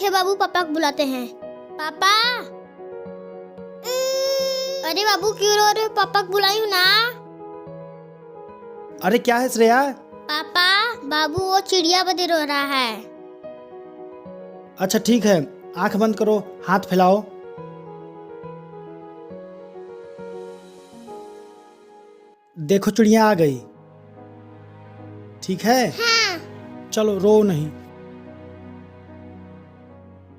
है बाबू, पापा को बुलाते हैं। पापा। अरे बाबू क्यों रो रहे हो? पापा को बुलाई हूँ ना। अरे क्या है श्रेया? पापा, बाबू वो चिड़िया बदे रो रहा है। अच्छा ठीक है, आंख बंद करो, हाथ फैलाओ। देखो चिड़िया आ गई। ठीक है, हाँ। चलो रो नहीं।